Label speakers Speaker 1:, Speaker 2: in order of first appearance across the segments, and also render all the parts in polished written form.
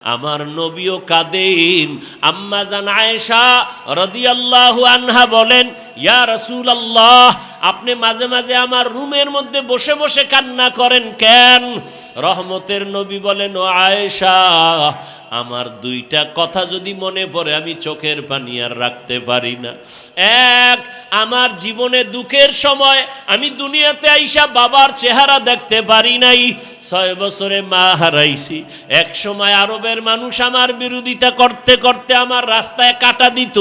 Speaker 1: আমার নবীও কাঁদেন। আম্মা জান আয়েশা রাদিয়াল্লাহু আনহা বলেন, ইয়া রাসূলুল্লাহ, আপনি মাঝে মাঝে আমার রুমের মধ্যে বসে বসে কান্না করেন কেন? রহমতের নবী বলেন, ও আয়েশা, আমার দুইটা কথা যদি মনে পড়ে আমি চোখের পানি আর রাখতে পারি না। এক, আমার জীবনে দুঃখের সময় আমি দুনিয়াতে আইসা বাবার চেহারা দেখতে পারি নাই। 6 বছরে মা হারাইছি। এক সময় আরবের মানুষ আমার বিরোধিতা করতে করতে আমার রাস্তায় কাটা দিত।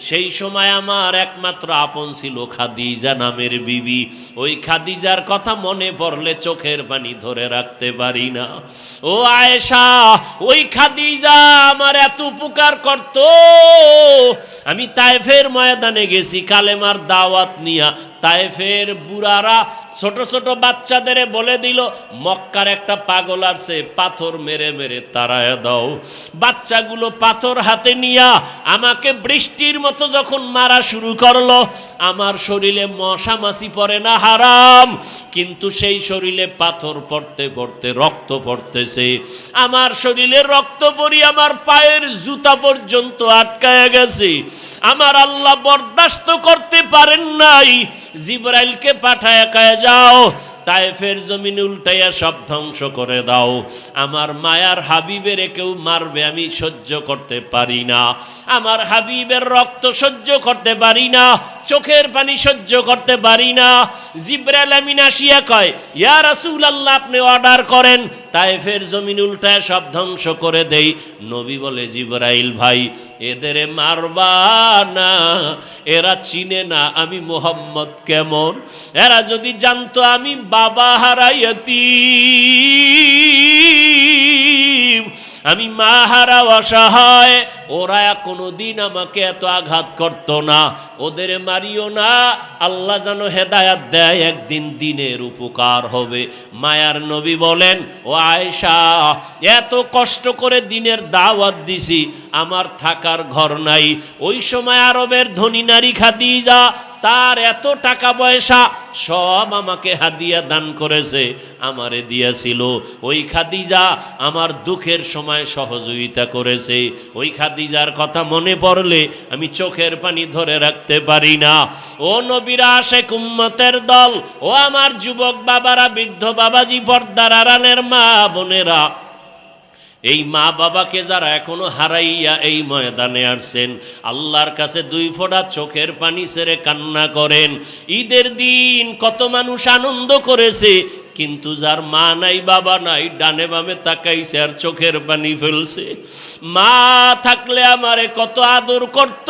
Speaker 1: সেই সময় আমার একমাত্র আপন ছিল খাদিজা নামের বিবি। ওই খাদিজার কথা মনে পড়লে চোখের পানি ধরে রাখতে পারি না। ও আয়েশা, ওই খাদিজা আমার এত উপকার করত। আমি তায়েফের ময়দানে গেছি কালেমার দাওয়াত নিয়া। তায়েফের বুড়ারা ছোট ছোট বাচ্চাদের বলে দিল, মক্কার একটা পাগল আসছে, পাথর মেরে মেরে তাড়ায় দাও। বাচ্চাগুলো পাথর হাতে নিয়া আমাকে বৃষ্টির মতো যখন মারা শুরু করলো, আমার শরীরে মশা মাছি পড়ে না হারাম, কিন্তু সেই শরীরে পাথর পড়তে পড়তে রক্ত পড়তেছে। আমার শরীরে রক্ত পড়ি আমার পায়ের জুতা পর্যন্ত আটকায় গেছে। আমার আল্লাহ বরদাস্ত করতে পারেন নাই। জিবরাইলকে পাঠায় কয়ে যাও, তায়েফের জমিন উল্টাইয়া সব ধ্বংস করে দাও। আমার মায়ার হাবিবের কেউ মারবে আমি সহ্য করতে পারি না। আমার হাবিবের রক্ত সহ্য করতে পারি না, চোখের পানি সহ্য করতে পারি না। জিবরাইল আমিন আসিয়া কয়, ইয়া রাসূলুল্লাহ, আপনি অর্ডার করেন, তায়েফের জমিন উল্টায় সব ধ্বংস করে দেই। নবী বলে, জিবরাইল ভাই, এদের মারবা না, এরা চিনে না আমি মুহাম্মদ কেমন। এরা যদি জানতো আমি বাবা হারাইয়াতি, আমি মা হারা অসহায়, ওরা কোনোদিন আমাকে এত আঘাত করত না। ওদের মারিও না, আল্লাহ যেন হেদায়াত দেয়, একদিন দিনের উপকার হবে। মায়ার নবী বলেন, ও আয়েশা, এত কষ্ট করে দিনের দাওয়াত দিছি, আমার থাকার ঘর নাই। ওই সময় আরবের ধনী নারী খাদিজা, তার এত টাকা পয়সা সব আমাকে হাদিয়া দান করেছে, আমারে দিয়েছিল। ওই খাদিজা আমার দুঃখের সময় সহযোগিতা করেছে। ওই খাদিজার কথা মনে পড়লে আমি চোখের পানি ধরে রাখতে পারি না। ও নবীর আশিক উম্মতের দল, ও আমার যুবক বাবারা, বৃদ্ধ বাবাজি, পর্দার আড়ালের মা বোনেরা, এই মা বাবাকে যারা এখনো হারাইয়া এই ময়দানে আসছেন, আল্লাহর কাছে 2 ফোঁটা চোখের পানি ছেড়ে কান্না করেন। ঈদের দিন কত মানুষ আনন্দ করেছে, কিন্তু যার মা নাই বাবা নাই, ডানে বামে তাকাইছে আর চোখের পানি ফেলছে। মা থাকলে আমারে কত আদর করত,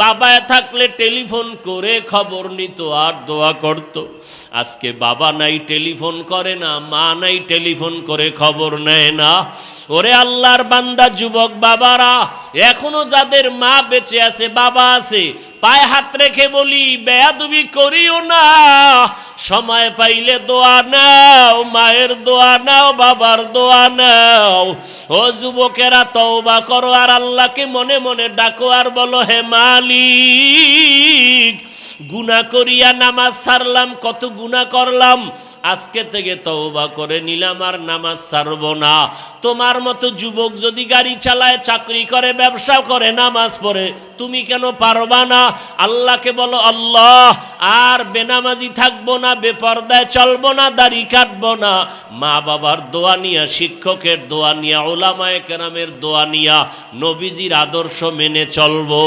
Speaker 1: বাবায় থাকলে টেলিফোন করে খবর নিত আর দোয়া করত। আজকে বাবা নাই, টেলিফোন করে না, মা নাই, টেলিফোন করে খবর নেয় না। ওরে আল্লাহর বান্দা যুবক বাবারা, এখনো যাদের মা বেঁচে আছে, বাবা আছে, পায়ে হাত রেখে বলি, বেয়াদবি করিও না। সময় পাইলে দোয়া নাও, মায়ের দোয়া নাও, বাবার দোয়া নাও। ও যুবকেরা, তওবা করো আর আল্লাহকে মনে মনে ডাকো আর বলো, হে মালিক, গুনাহ করিয়া নামাজ ছাড়লাম, কত গুনাহ করলাম, আজকে থেকে তওবা করে নিলাম আর নামাজ ছাড়ব না। তোমার মতো যুবক যদি গাড়ি চালায়, চাকরি করে, ব্যবসা করে, নামাজ পড়ে, তুমি কেন পারবা না? আল্লাহকে বলো, আল্লাহ, আর বেনামাজি থাকবো না, বেপরদায় চলবো না, দাড়ি কাটবো না। মা বাবার দোয়া নিয়া, শিক্ষকের দোয়া নিয়া, উলামায়ে কেরামের দোয়া নিয়া, নবীজির আদর্শ মেনে চলবো।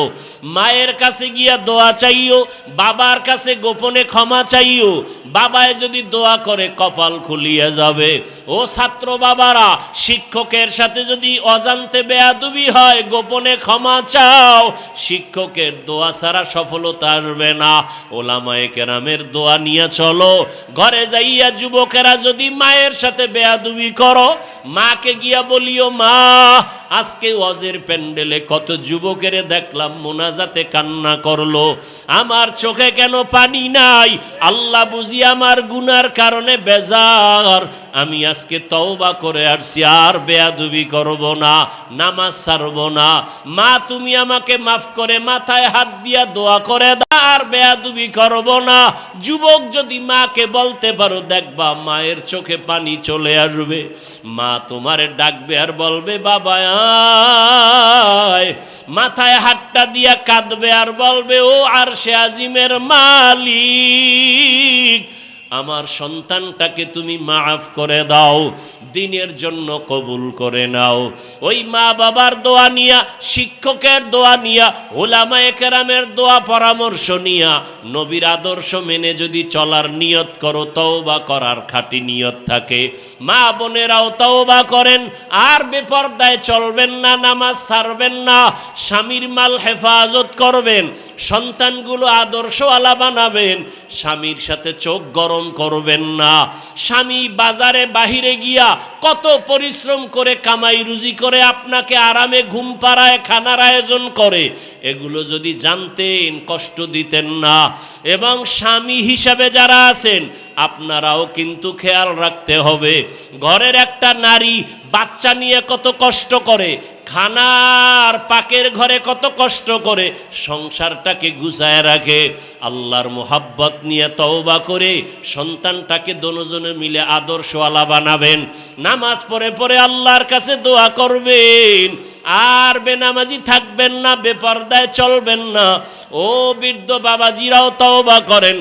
Speaker 1: মায়ের কাছে গিয়া দোয়া চাইও, বাবার কাছে গোপনে ক্ষমা চাইও। বাবায় যদি দোয়া করে কপাল খুলিয়ে যাবে। ও ছাত্র বাবারা, শিক্ষকের সাথে যদি অজান্তে বেয়াদবি হয়, গোপনে ক্ষমা চাও। শিক্ষকের দোয়া ছাড়া সফলতা আসবে না। ওলামায়ে কেরামের দোয়া নিয়ে চলো। ঘরে যাইয়া যুবকেরা যদি মায়ের সাথে বেয়াদবি করো, মাকে গিয়া বলিও, মা, আজকে ওয়াজের প্যান্ডেলে কত যুবকের দেখলাম মোনাজাতে কান্না করলো, আমার চোখে কেন পানি নাই? আল্লাহ বুঝি আমার গুনার কারণে বেজার, আমি আজকে তওবা করে আসছি, আর বেয়াদবি করব না, নামাজ ছাড়ব না। মা তুমি আমাকে মাফ করে মাথায় হাত দিয়া দোয়া করে দাও, আর বেয়াদবি করব না। যুবক যদি মাকে বলতে পারো, দেখবা মায়ের চোখে পানি চলে আসবে। মা তোমারে ডাকবে আর বলবে বাবা আয়, মাথায় হাতটা দিয়া কাঁদবে আর বলবে ও আরশে আজিমের মালিক, আমার সন্তানটাকে তুমি মাফ করে দাও, দিনের জন্য কবুল করে নাও। ওই মা বাবার দোয়া নিয়া, শিক্ষকের দোয়া নিয়া, উলামায়ে কেরামের দোয়া পরামর্শ নিয়া, নবীর আদর্শ মেনে যদি চলার নিয়ত করো, তওবা করার খাঁটি নিয়ত থাকে, মা বোনেরাও তওবা করেন, আর বেপরদায় চলবেন না, নামাজ ছাড়বেন না, স্বামীর মাল হেফাজত করবেন, সন্তানগুলো আদর্শওয়ালা বানাবেন, স্বামীর সাথে চোখ গরম করবেন না। স্বামী বাজারে বাহিরে গিয়া কত পরিশ্রম করে কামাই রুজি করে আপনাকে আরামে ঘুম পাড়ায় খানার আয়োজন করে, এগুলো যদি জানতেন কষ্ট দিতেন না। এবং স্বামী হিসাবে যারা আছেন আপনারাও কিন্তু খেয়াল রাখতে হবে, ঘরের একটা নারী বাচ্চা নিয়ে কত কষ্ট করে, খানার পাকের ঘরে কত কষ্ট করে সংসারটাকে গুছায় রাখে। আল্লাহর মোহাব্বত নিয়ে তওবা করে সন্তানটাকে দুজনে মিলে আদর্শওয়ালা বানাবেন, নামাজ পড়ে পড়ে আল্লাহর কাছে দোয়া করবেন, আর বেনামাজি থাকবেন না, বেপরদায় চলবেন না। ও বৃদ্ধ বাবাজিরাও তওবা করেন,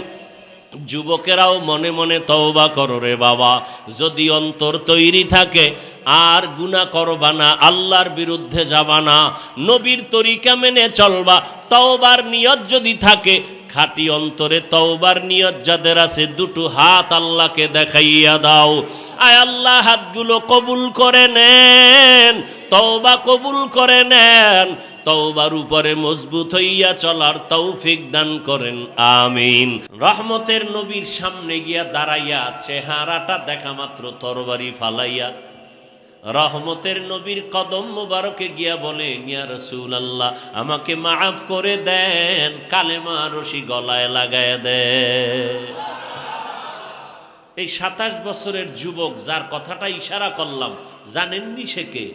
Speaker 1: যুবকেরাও মনে মনে তওবা করো রে বাবা। যদি অন্তর তৈরি থাকে আর গুনাহ করবা না, আল্লাহর বিরুদ্ধে যাবা না, নবীর তরিকা মেনে চলবা, তওবার নিয়ত যদি থাকে, খাঁটি অন্তরে তওবার নিয়ত যাদের আছে, দুটো হাত আল্লাহকে দেখাইয়া দাও, আয় আল্লাহ হাতগুলো কবুল করে নেন, তওবা কবুল করে নেন, তওবার উপরে মজবুত হইয়া চলার তৌফিক দান করেন, আমিন। রহমতের নবীর সামনে গিয়া দাঁড়াইয়া চেহারাটা দেখা মাত্র তরবারি ফালাইয়া রহমতের নবীর কদম মুবারকে গিয়া বলেন ইয়া রাসূলুল্লাহ আমাকে মাফ করে দেন, কালেমা রশি গলায় লাগায় দেন। এই 27 বছরের যুবক যার কথাটা ইশারা করলাম, জানেননি সে কে?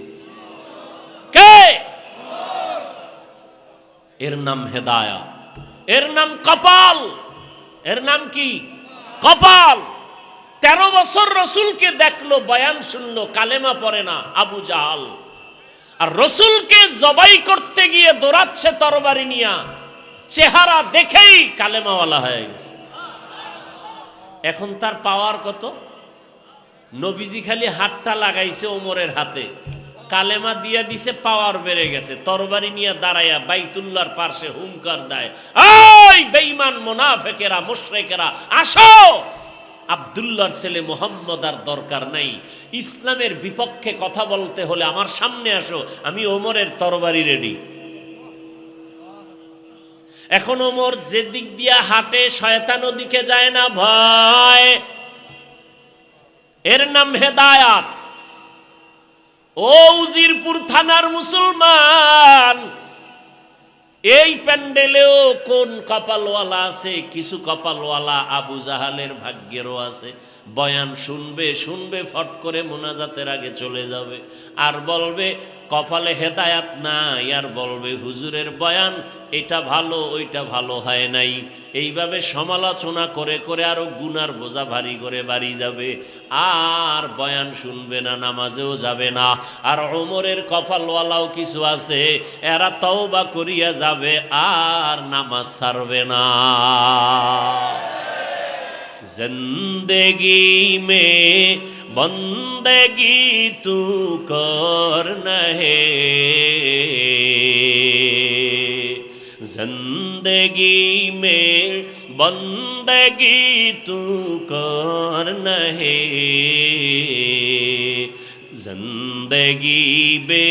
Speaker 1: এর নাম হেদায়া, এর নাম কপাল, এর নাম কি? কপাল। 13 বছর রসুলকে দেখলো, বয়ান শুনলো, কালেমা পড়ে না, আবু জাহাল। আর রসুলকে জবাই করতে গিয়ে দৌড়াচ্ছে তরবারি নিয়া, চেহারা দেখেই কালেমাওয়ালা হয়ে গেছে। এখন তার পাওয়ার কত? নবীজি খালি হাতটা লাগাইছে ওমরের হাতে, কালেমা দিয়া দিছে, পাওয়ার বেড়ে গেছে। তরবারি নিয়ে দাঁড়াইয়া বাইতুল্লাহর পাশে হুঙ্কার দেয়, এই বেঈমান মুনাফিকেরা, মুশরিকেরা, আসো, আব্দুল্লাহর ছেলে মুহাম্মদ আর দরকার নাই, ইসলামের বিপক্ষে কথা বলতে হলে আমার সামনে আসো, আমি ওমরের তরবারি রেডি। এখন ওমর যে দিক দিয়া হাঁটে শয়তান ওদিকে যায় না, ভয়। এর নাম হেদায়াত। ও উজিরপুর থানার মুসলমান, এই প্যান্ডেলেও কোন কপালওয়ালা আছে? কিছু কপালওয়ালা আবু জাহালের ভাগ্যেরও আছে। বয়ান শুনবে শুনবে, ফট করে মোনাজাতের আগে চলে যাবে, আর বলবে কপালে হেদায়াত নাই, আর বলবে হুজুরের বয়ান এটা ভালো ওইটা ভালো হয় নাই। এইভাবে সমালোচনা করে করে আরো গুনার বোঝা ভারী করে বাড়ি যাবে, আর বয়ান শুনবে না, নামাজেও যাবে না। আর ওমরের কপালওয়ালাও কিছু আছে, এরা তওবা করিয়া যাবে আর নামাজ ছাড়বে না। जिंदगी में बंदगी तू करना है, जिंदगी में बंदगी तू करना है, जिंदगी बे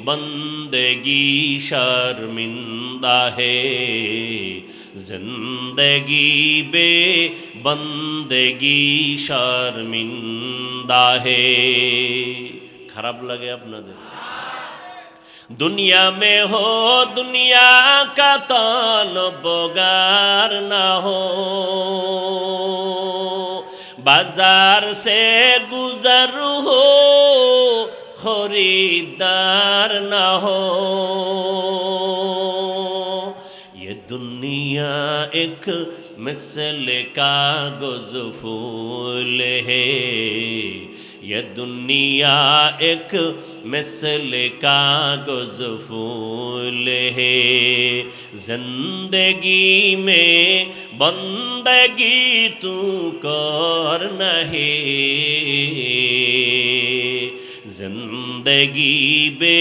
Speaker 1: बंदगी शर्मिंदा है, जिंदगी बे बंदगी शर्मिंदा है। খারাপ লাগে আপনাদের? दुनिया में हो दुनिया का तलबगार ना हो, बाजार से गुजर हो खरीदार न हो। ये दुनिया एक मिसल कागज फूल है, ये दुनिया एक मिसल कागज फूल है। जिंदगी में बंदगी तू कर नहीं, जिंदगी बे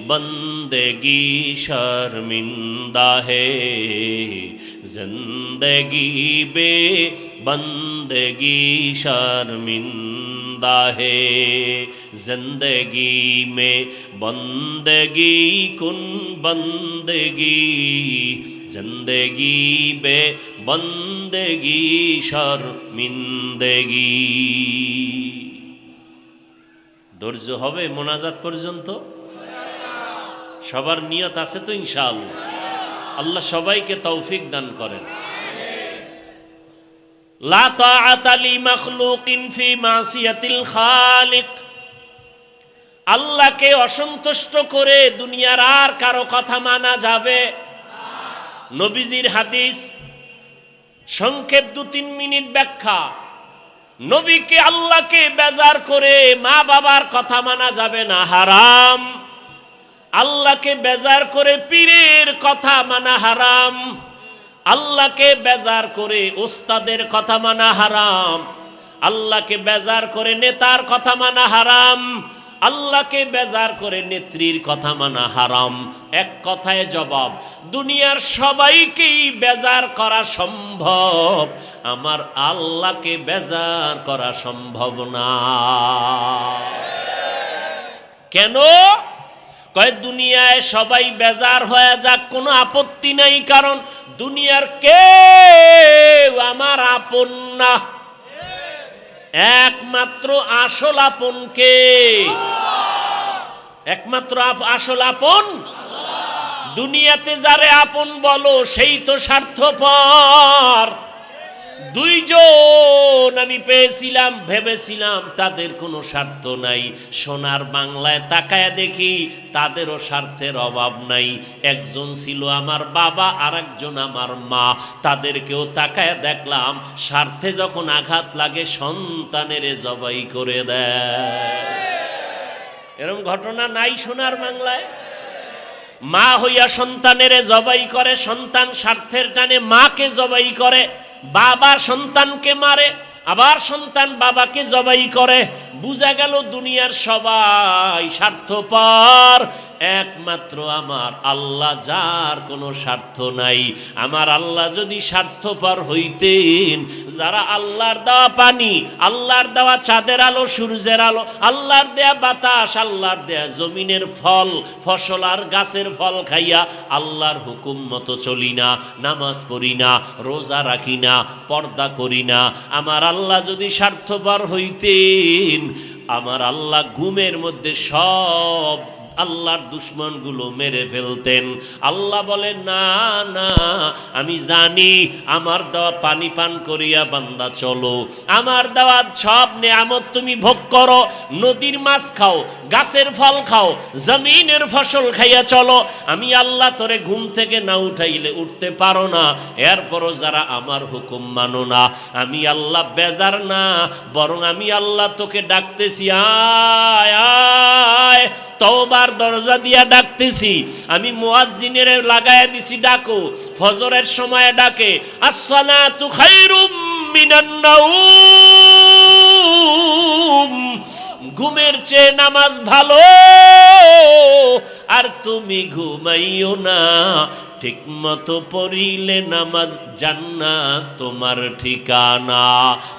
Speaker 1: बंदगी शर्मिंदा है, जिंदगी बे बंदगी शर्मिंदा है। जिंदगी में बंदगी कुन बंदगी, जिंदगी बे बंदगी शर्मिंदगी। ধৈর্য হবে মোনাজাত পর্যন্ত? সবার নিয়ত আছে তো ইনশাআল্লাহ? আল্লাহ সবাইকে তৌফিক দান করেন। লা তাআতা লি মাখলুকিন ফি মাসিয়াতিল খালিক। আল্লাহকে অসন্তুষ্ট করে দুনিয়ার আর কারো কথা মানা যাবে না। নবীজির হাদিস, সংক্ষেপ 2-3 মিনিট ব্যাখ্যা। নবীকে আল্লাহকে বেজার করে মা বাবার কথা মানা যাবে না, হারাম। আল্লাহকে বেজার করে পীরের কথা মানা হারাম। আল্লাহকে বেজার করে ওস্তাদের কথা মানা হারাম। আল্লাহকে বেজার করে নেতার কথা মানা হারাম। আল্লাহকে বেজার করে নেত্রীর কথা মানা হারাম। এক কথায় জবাব, দুনিয়ার সবাইকেই বেজার করা সম্ভব, আমার আল্লাহকে বেজার করা সম্ভব না। কেন? কয় দুনিয়ায় সবাই বেজার হয়ে যাক, কোনো আপত্তি নাই, কারণ দুনিয়ার কেউ আমার আপন না। একমাত্র আসল আপন কে? একমাত্র আসল আপন দুনিয়াতে যারে আপন বলো সেই তো স্বার্থপর। 2 জন আমি পেয়েছিলাম, ভেবেছিলাম তাদের কোনো স্বার্থ নাই। সোনার বাংলায় তাকায় দেখি তাদেরও স্বার্থের অভাব নাই। একজন ছিল আমার বাবা, আর একজন আমার মা। তাদেরকেও তাকায় দেখলাম স্বার্থে যখন আঘাত লাগে সন্তানের জবাই করে দেয়। এরকম ঘটনা নাই সোনার বাংলায়? মা হইয়া সন্তানের জবাই করে, সন্তান স্বার্থের টানে মাকে জবাই করে, বাবা সন্তানকে মারে, আবার সন্তান বাবাকে জবাই করে। বুঝা গেল দুনিয়ার সবাই স্বার্থপর, একমাত্র আমার আল্লাহ যার কোনো স্বার্থ নাই। আমার আল্লাহ যদি স্বার্থপর হইতেন, যারা আল্লাহর দেওয়া পানি, আল্লাহর দেওয়া চাঁদের আলো, সূর্যের আলো, আল্লাহর দেয়া বাতাস, আল্লাহর দেয়া জমিনের ফল ফসল আর গাছের ফল খাইয়া আল্লাহর হুকুম মতো চলি না, নামাজ পড়ি না, রোজা রাখি না, পর্দা করি না, আমার আল্লাহ যদি স্বার্থপর হইতেন, আমার আল্লাহ ঘুমের মধ্যে সব আল্লাহর দুশ্মনগুলো মেরে ফেলতেন। আল্লাহ বলে না না, আমি জানি আমার দেওয়া পানি পান করিয়া বান্দা চলো, আমার দেওয়া সব নেয়ামত তুমি ভোগ করো, নদীর মাছ খাও, গাছের ফল খাও, জমিনের ফসল খাইয়া চলো। আমি আল্লাহ তোরে ঘুম থেকে না উঠাইলে উঠতে পারো না, এরপরও যারা আমার হুকুম মানো না, আমি আল্লাহ বেজার না, বরং আমি আল্লাহ তোকে ডাকতেছি, আয় আয়, তওবার দরজা দিয়া ডাকতেছি। আমি মুয়াজ্জিনের লাগায়া দিছি ডাকো, ফজরের সময় ডাকে, আসসালাতু খায়রুম মিনান নাউম, ঘুমের চেয়ে নামাজ ভালো, আর তুমি ঘুমাইও না, ঠিক মতো পড়িলে নামাজ জান্নাত তোমার ঠিকানা।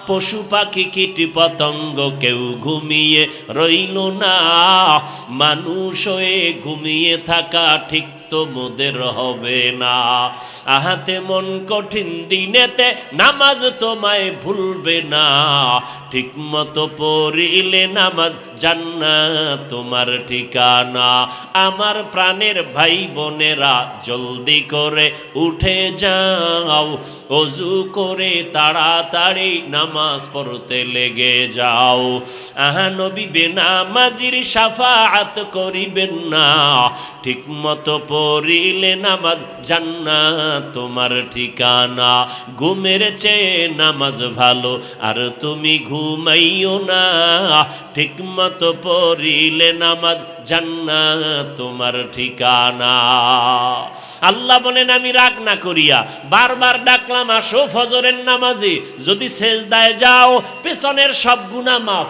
Speaker 1: পশু পাখি কীট পতঙ্গ কেউ ঘুমিয়ে রইল না, মানুষ হয়ে ঘুমিয়ে থাকা ঠিক তো মোদের হবে না। আহাতে মন কঠিন দিনেতে নামাজ তোমায় ভুলবে না, ঠিক মতো পড়িলে নামাজ জান্নাত তোমার ঠিকানা। আমার প্রাণের ভাই বোনেরা জলদি করে উঠে যাও, অজু করে তাড়াতাড়ি নামাজ পড়তে লেগে যাও। নবী বেনামাজির শাফাআত করিবেন না, ঠিক মতো পড়িলে নামাজ জান্নাত তোমার ঠিকানা। ঘুমের চেয়ে নামাজ ভালো, আর তুমি ঘুমাইও না, ঠিক মতো পড়িলে নামাজ জান্নাত তোমার ঠিকানা। আল্লাহ বলেন আমি রাগ না করিয়া বারবার ডাকলাম আসো ফজরের নামাজে, যদি সেজদায় যাও পেছনের সব গুনাহ মাফ।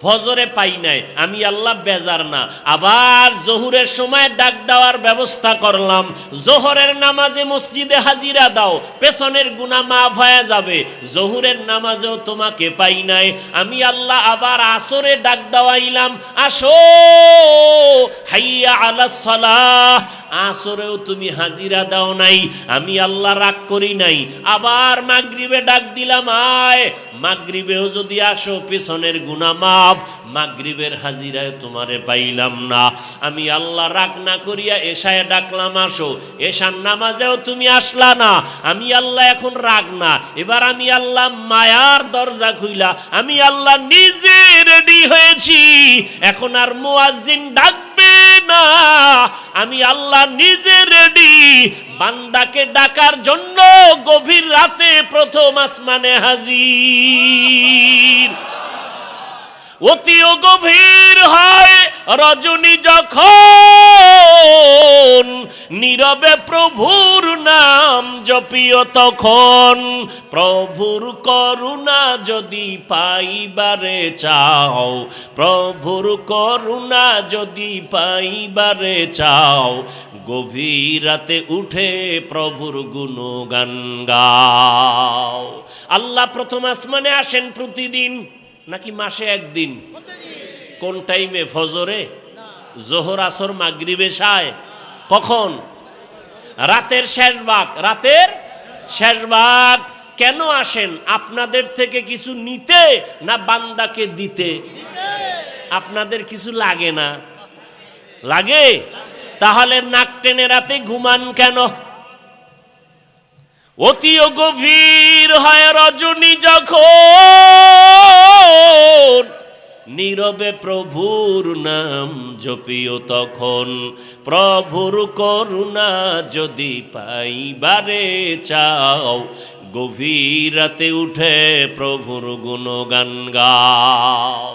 Speaker 1: ফজরে পাই নাই, আমি আল্লাহ বেজার না। আবার জোহরের সময় ডাক দেওয়ার ব্যবস্থা করলাম, জোহরের নামাজে মসজিদে হাজিরা দাও, পেছনের গুনাহ মাফ হয়ে যাবে। জোহরের নামাজেও তোমাকে পাই নাই, আমি আল্লাহ আবার আসরে ডাক দেওয়াইলাম আসো হাইয়া আলাস সালাহ, আসরেও তুমি হাজিরা দাও নাই, আমি আল্লাহ রাগ করি নাই। আবার মাগরিবে ডাক দিলাম আয়, মাগরিবেও যদি আসো পেছনের গুনাহ মাফ, মাগরিবের হাজিরায় তোমারে পাইলাম না, আমি আল্লাহ রাগ না করিয়া এশায় ডাকলাম আসো, এশার নামাজেও তুমি আসলা না, আমি আল্লাহ এখন রাগ না, এবার আমি আল্লাহ মায়ার দরজা খুইলা আমি আল্লাহ নিজে রেডি হয়েছি, এখন আর মুয়াজ্জিন ডাকবে না, আমি আল্লাহ নিজে রেডি বান্দাকে ডাকার জন্য গভীর রাতে প্রথম আসমানে হাজির। অতিও গভীর হয় রজনী যখন, নীরবে প্রভুর নাম জপিও তখন, প্রভুর করুণা যদি পাইবারে চাও, প্রভুর করুণা যদি পাইবারে চাও, গভীর রাতে উঠে প্রভুর গুণগান গাও। আল্লাহ প্রথম আসমানে আসেন প্রতিদিন নাকি মাসে একদিন? কোন টাইমে? ফজরে, জোহর, আসর, মাগরিবে, এশায়। কখন? রাতের শেষ ভাগ। রাতের শেষ ভাগ। কেন আসেন? আপনাদের থেকে কিছু নিতে না বান্দাকে দিতে? আপনাদের কিছু লাগে না? লাগে? তাহলে নাক টেনে রাতে ঘুমান কেন? অতিও গভীর হয় রজনী যখন, নীরবে প্রভুর নাম জপিও তখন, প্রভুর করুণা যদি পাইবারে চাও, গভীর রাতে উঠে প্রভুর গুণগান গাও।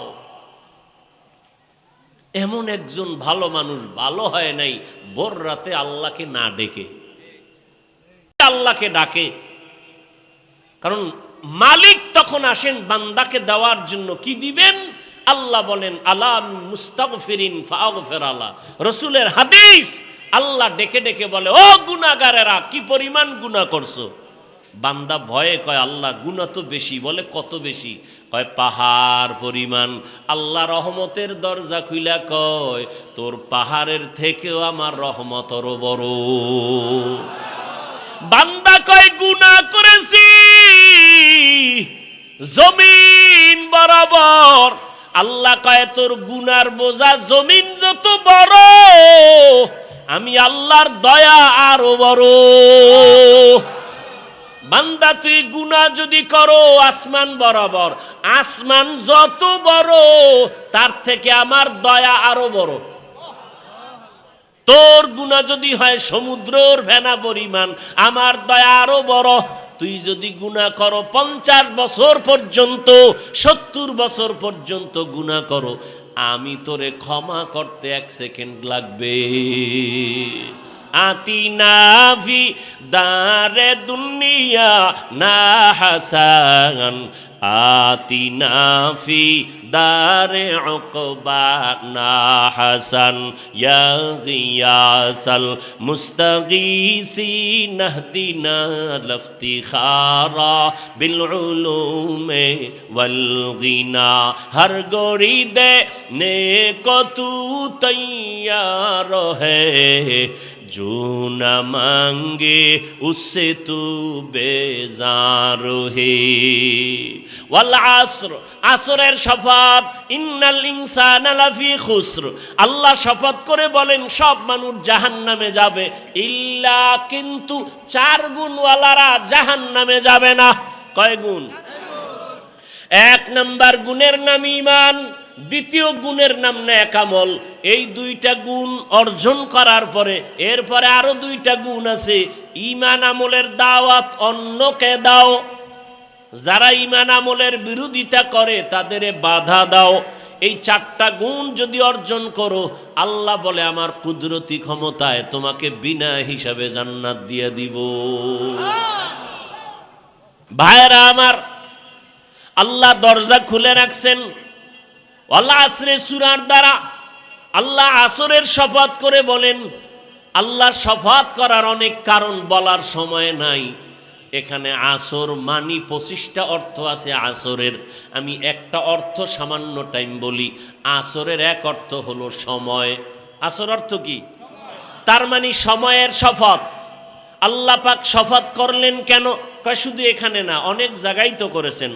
Speaker 1: এমন একজন ভালো মানুষ ভালো হয় নাই ভোর রাতে আল্লাহকে না ডেকে। আল্লাহকে ডাকে, কারণ মালিক তখন আসেন বান্দাকে দেওয়ার জন্য। কি দিবেন? আল্লাহ বলেন আলা মুস্তাগফিরিন ফাগফির আল্লাহ। রাসূলের হাদিস, আল্লাহ ডেকে ডেকে বলে ও গুনাহগারেরা কি পরিমাণ গুনাহ করছো। বান্দা ভয়ে কয় আল্লাহ গুনাহ তো বেশি। বলে কত বেশি? কয় পাহাড় পরিমাণ। আল্লাহ রহমতের দরজা খুইলা কয় তোর পাহাড়ের থেকেও আমার রহমত আরো বড়। বান্দা কয় গুনাহ করেছি জমিন বরাবর। আল্লাহ কয় তোর গুনার বোঝা জমিন যত বড়, আমি আল্লাহর দয়া আরো বড়। বান্দা তুই গুনাহ যদি করো আসমান বরাবর, আসমান যত বড় তার থেকে আমার দয়া আরো বড়। তোর গুনাহ যদি হয় সমুদ্রের ফেনা পরিমাণ, আমার দয়া আরো বড়। তুই যদি গুনাহ করো 50 বছর পর্যন্ত, 70 বছর পর্যন্ত গুনাহ করো, আমি তোরে ক্ষমা করতে 1 সেকেন্ড লাগবে। আতিনা ফি দারে দুনিয়া না হাসান, আতিনা ফি দারে উকবা না হাসান, ইয়া গিয়াসাল মুস্তাগীসিন নাহদিনা লফতিখারা বিল উলুমে ওয়াল গিনা। হর গড়ি দে নে কো তু তৈয়ার হে, जो न मांगे उससे तू बेजार है ওয়াল আসর আসরের শপথ ইন্নাল ইনসানা লাফি খুসর আল্লাহ শপথ করে বলেন সব মানুষ জাহান্নামে যাবে ইল্লা কিন্তু চার গুণওয়ালারা জাহান্নামে যাবে না কয় গুণ এক নাম্বার গুণের নাম ঈমান দ্বিতীয় গুণের নাম নেক আমল এই দুইটা গুণ অর্জন করার পরে এরপরে আরো দুইটা গুণ আছে ঈমান আমলের দাওয়াত অন্যকে দাও যারা ঈমান আমলের বিরোধিতা করে তাদের বাধা দাও এই চারটা গুণ যদি অর্জন করো আল্লাহ বলে আমার কুদরতি ক্ষমতায় তোমাকে বিনা হিসাবে জান্নাত দিয়ে দিব ভাইরা আমার আল্লাহ দরজা খুলে রাখছেন ওয়াল আসরে সূরার দ্বারা আল্লাহ আসরের শপথ করে বলেন আল্লাহ শপথ করার অনেক কারণ বলার সময় নাই এখানে আসর মানি 25টা অর্থ আছে আসরের আমি একটা অর্থ সামান্য টাইম বলি আসরের এক অর্থ হলো সময় আসর অর্থ কি তার মানে সময়ের শপথ আল্লাহ পাক শপথ করলেন কেন কয় শুধু এখানে না অনেক জায়গায় তো করেছেন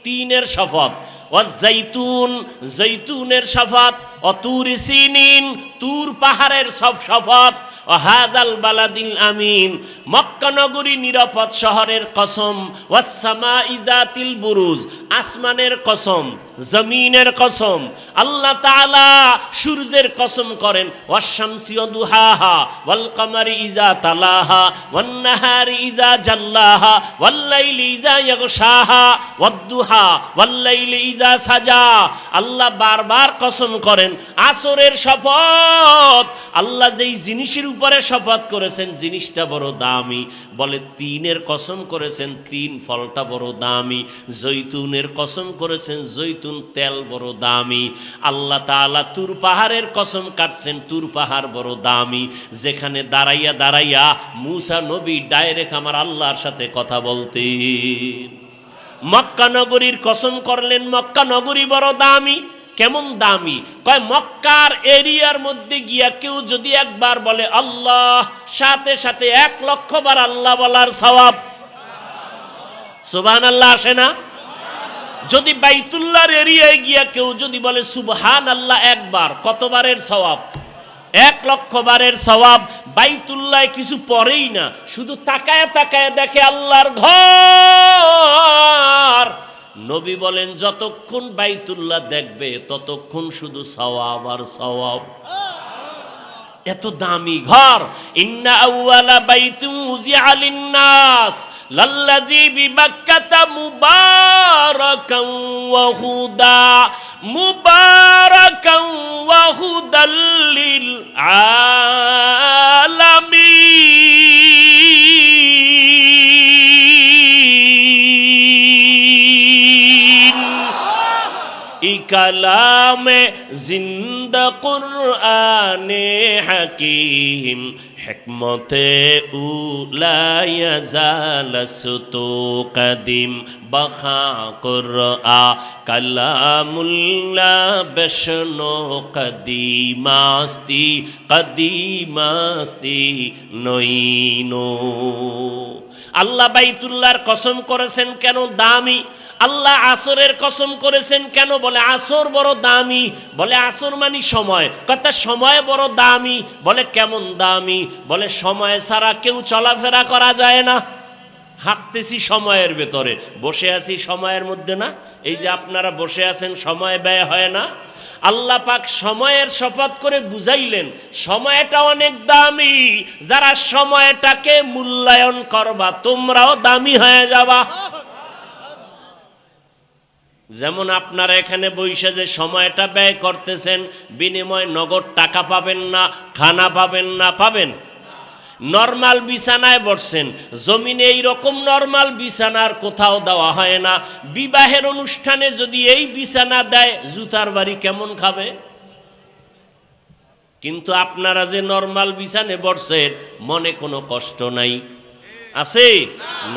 Speaker 1: তিনের শপথ ওয়াজ-জাইতুন জৈতুনের শপথ অতুর সিনিন তুর পাহাড়ের সব শপথ ওয়াহাদাল বালাদিল আমিন মক্কা নগরী নিরাপদ শহরের কসম ওয়াস-সামাই যাতিল বুরুজ আসমানের কসম জমিনের কসম আল্লাহ তাআলা সূর্যের কসম করেন ওয়াশ-শামসি ওয়া দুহাহা ওয়াল কমারি ইযা তালাহা ওয়ান নাহারি ইযা জাল্লাহা ওয়াল লাইলি ইযা ইয়াগশাহা ওয়াদ-দুহা ওয়াল লাইলি ইযা সাজা আল্লাহ বারবার কসম করেন আসরের শপথ আল্লাহ যেই জিনিসের উপরে শপথ করেছেন জিনিসটা বড় দামি বলে তিনের কসম করেছেন তিন ফলটা বড় দামি জৈতুনের কসম করেছেন জৈতুন তেল বড় দামি আল্লাহ তাআলা তুর পাহাড়ের কসম কাটছেন তুর পাহাড় বড় দামি যেখানে দাঁড়াইয়া দাঁড়াইয়া মূসা নবী ডাইরেক্ট আমার আল্লাহর সাথে কথা বলতেন মক্কা নগরীর কসম করলেন মক্কা নগরী বড় দামি কেমন দামি কয় মক্কার এরিয়ার মধ্যে গিয়া কেউ যদি একবার বলে আল্লাহ সাথে সাথে 1,00,000 বার আল্লাহ বলার সওয়াব সুবহানাল্লাহ আসে না যদি বাইতুল্লাহর এরিয়ায় গিয়া কেউ যদি বলে সুবহানাল্লাহ একবার কতবারের সওয়াব 1,00,000 বারের সওয়াব বাইতুল্লাহ কিছু পরেই না শুধু তাকায় তাকায় দেখে আল্লাহর ঘর নবী বলেন যতক্ষণ বাইতুল্লাহ দেখবে ততক্ষণ শুধু সওয়াব আর সওয়াব এত দামি ঘর ইন্না আউয়ালা বাইতুন উযিআ লিন-নাস লাল্লাযী বিবাক্কাতা মুবারাকান ওয়া হুদা মুবারাকান ওয়া হুদাল লিল আলামিন কালামে জিন্দা কুরআনে হাকিম হিকমতে উলায়া জালাসতু কদিম বখা কুরআ কালামুল্লাহ বেশনো কদিমাস্তি কদিমাস্তি নইনো আল্লাহ বাইতুল্লাহর কসম করেছেন কেন দামি আল্লাহ আসরের কসম করেছেন কেন বলে আসর বড় দামি বলে আসর মানে সময় কথা সময় বড় দামি বলে কেমন দামি বলে সময় ছাড়া কেউ চলাফেরা করা যায় না হাঁটতেছি সময়ের ভেতরে বসে আছি সময়ের মধ্যে না এই যে আপনারা বসে আছেন সময় ব্যয় হয় না আল্লাহ পাক সময়ের শপথ করে বুঝাইলেন সময়টা অনেক দামি যারা সময়টাকে মূল্যায়ন করবা তোমরাও দামি হয়ে যাবা যেমন আপনারা এখানে বসে যে সময়টা ব্যয় করতেছেন বিনিময় নগদ টাকা পাবেন না খানা পাবেন না পাবেন নরমাল বিছানায় বসছেন জমিনে এই রকম নরমাল বিছানার কোথাও দেওয়া হয় না বিবাহের অনুষ্ঠানে যদি এই বিছানা দেয় জুতার বাড়ি কেমন খাবে কিন্তু আপনারা যে নরমাল বিছানে বসছেন মনে কোনো কষ্ট নাই আছে?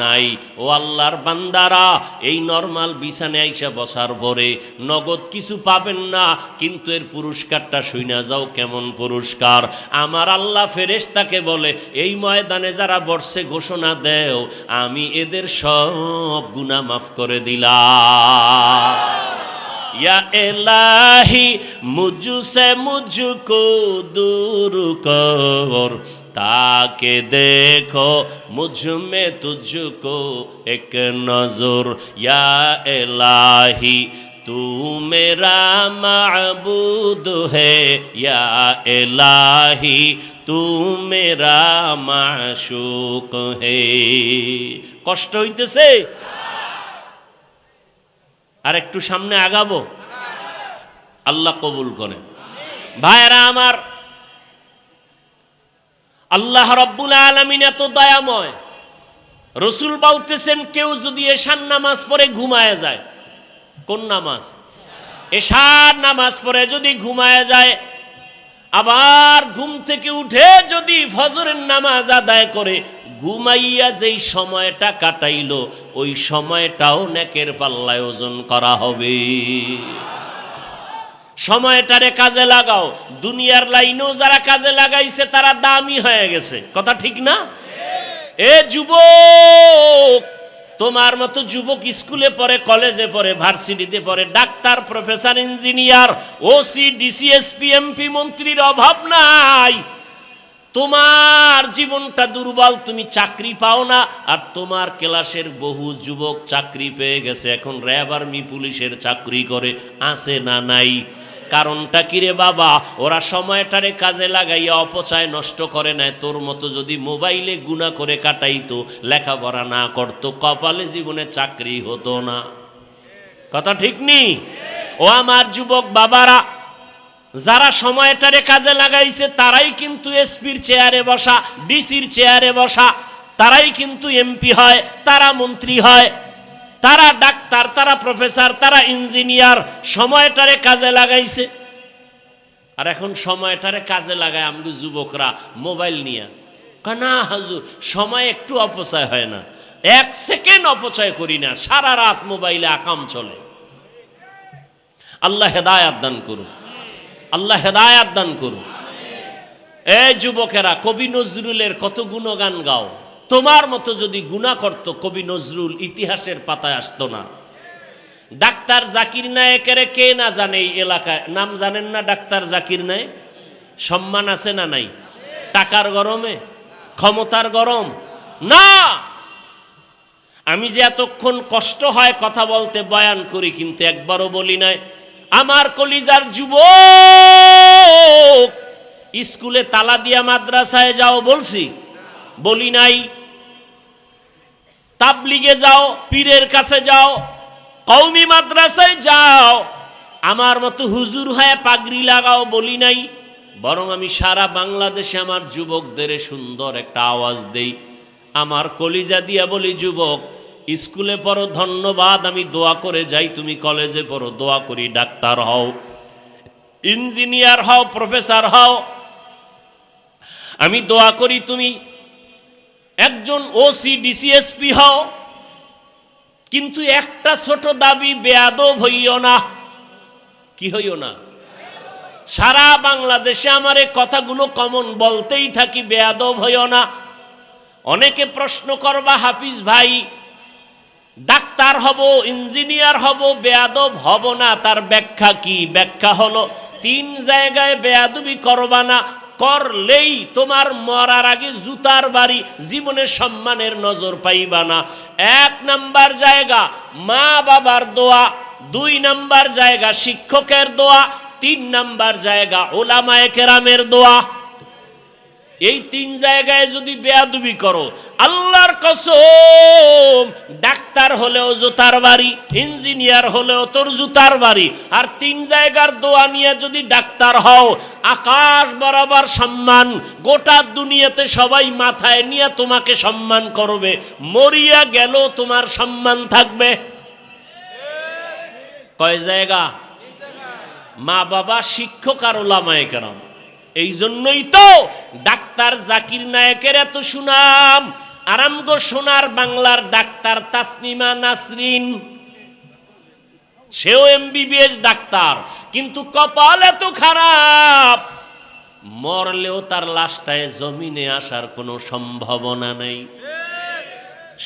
Speaker 1: নাই। ও আল্লাহর বান্দারা, এই নরমাল বিছানে আইসা বসার পরে নগদ কিছু পাবেন না, কিন্তু এর পুরস্কারটা শুইনা যাও কেমন পুরস্কার। আমার আল্লাহ ফেরেশতাকে বলে, এই ময়দানে যারা বসছে ঘোষণা দেও, আমি এদের সব গুনাহ মাফ করে দিলাম। या इलाही मुझसे मुझको दूर कर, ताके देखो मुझ में तुझको एक नजर। या इलाही तू मेरा माबूद है, या इलाही तू मेरा माशूक है। কষ্ট হইতেছে? আর একটু সামনে আগাবো, আল্লাহ কবুল করেন। ভাইরা আমার, আল্লাহ রাব্বুল আলামিন এত দয়াময়, রাসূল বলতেছেন কেউ যদি এশার নামাজ পড়ে ঘুমায় যায়, কোন নামাজ? এশার নামাজ পড়ে যদি ঘুমায় যায়, আবার ঘুম থেকে উঠে যদি ফজরের নামাজ আদায় করে, ঘুমাইয়া যেই সময়টা কাটাইলো ওই সময়টাও নেকের পাল্লায় ওজন করা হবে। সময়টারে কাজে লাগাও। দুনিয়ার লাইনেও যারা কাজে লাগাইছে তারা দামি হয়ে গেছে, কথা ঠিক না? এ যুবক, তোমার মতো যুবক স্কুলে পড়ে, কলেজে পড়ে, ভার্সিটিতে পড়ে, doctor, professor, engineer, OC, DC, SP, MP, মন্ত্রীর অভাব নাই। তোমার জীবনটা দুর্বল, তুমি চাকরি পাও না, আর তোমার ক্লাসের বহু যুবক চাকরি পেয়ে গেছে, এখন র্যাব, আর্মি, পুলিশের চাকরি করে, আছে না নাই? কারণটা কি রে বাবা? ওরা সময়টারে কাজে লাগাইয়া অপচয় নষ্ট করে নাই। তোর মতো যদি মোবাইলে গুনাহ করে কাটাইতো, লেখাপড়া না করতো, কপালে জীবনে চাকরি হতো না, কথা ঠিক নি? ও আমার যুবক বাবারা, যারা সময়টারে কাজে লাগাইছে তারাই কিন্তু এসপির চেয়ারে বসা, ডিসির চেয়ারে বসা, তারাই কিন্তু এমপি হয়, তারা মন্ত্রী হয়, তারা ডাক্তার, তারা প্রফেসর, তারা ইঞ্জিনিয়ার। সময়টারে কাজে লাগাইছে। আর এখন সময়টারে কাজে লাগায় আমগো যুবকরা মোবাইল নিয়ে, না হুজুর সময় একটু অপচয় হয় না, 1 সেকেন্ড অপচয় করি না, সারা রাত মোবাইলে আকাম চলে। আল্লাহ হেদায়েত দান করুন, আল্লাহ হেদায়েত দান করুন। এই যুবকেরা, কবি নজরুলের কত গুণগান গাও। তোমার মতো যদি গুনাহ করত, কবি নজরুল ইতিহাসের পাতায় আসতো না। ডাক্তার জাকির নায়েকের কে না জানে এই এলাকায়? নাম জানেন না ডাক্তার জাকির নায়েক? সম্মান আছে না নাই? টাকার গরমে, ক্ষমতার গরম না। আমি যে এতক্ষণ কষ্ট হয় কথা বলতে, বয়ান করি, কিন্তু একবারও বলি নাই আমার কলিজার যুবক স্কুলে তালা দিয়া মাদ্রাসায় যাও বলছি? বলি নাই। তাবলিগে যাও, পীরের কাছে যাও, কওমি মাদ্রাসায় যাও, আমার মতো হুজুর হয়ে পাগড়ি লাগাও, বলি নাই। বরং আমি সারা বাংলাদেশে আমার যুবকদের সুন্দর একটা আওয়াজ দেই, আমার কলিজা দিয়া বলি, যুবক স্কুলে পড়ো, ধন্যবাদ, আমি দোয়া করে যাই, তুমি কলেজে পড়ো, দোয়া করি ডাক্তার হও, ইঞ্জিনিয়ার হও, প্রফেসর হও, আমি দোয়া করি তুমি একজন ওসি, ডিসি, এসপি হও। কিন্তু একটা ছোট দাবি, বেয়াদব হইও না। কি হইও না? সারা বাংলাদেশে আমার এই কথাগুলো কমন বলতেই থাকি, বেয়াদব হইও না। অনেকে প্রশ্ন করবা, হাফিজ ভাই ডাক্তার হব, ইঞ্জিনিয়ার হব, বেয়াদব হব না, তার ব্যাখ্যা কি? ব্যাখ্যা হলো 3 জায়গায় বেয়াদবি করবা না, করলেই তোমার মরার আগে জুতার বাড়ি, জীবনে সম্মানের নজর পাইবা না। 1 নাম্বার জায়গা মা বাবার দোয়া, 2 নাম্বার জায়গা শিক্ষকের দোয়া, 3 নাম্বার জায়গা উলামায়ে কেরামের দোয়া। এই 3 জায়গায় যদি বেয়াদবি করো, আল্লাহর কসম, ডাক্তার হলেও জুতার বাড়ি, ইঞ্জিনিয়ার হলেও তোর জুতার বাড়ি। আর 3 জায়গার দোয়া নিয়ে যদি ডাক্তার হও, আকাশ বরাবর সম্মান, গোটা দুনিয়াতে সবাই মাথায় নিয়ে তোমাকে সম্মান করবে, মরিয়া গেল তোমার সম্মান থাকবে। কয় জায়গা? মা বাবা, শিক্ষক আর উলামায়ে কেরাম। এই জন্যই তো ডাক্তার জাকির নায়েকের এত সুনাম। আরামগো সোনার বাংলার ডাক্তার তাসনিমা নাসরিন, সেও এমবিবিএস ডাক্তার, কিন্তু কপাল এত খারাপ, মরলেও তার লাশটায় জমিনে আসার কোনো সম্ভাবনা নেই।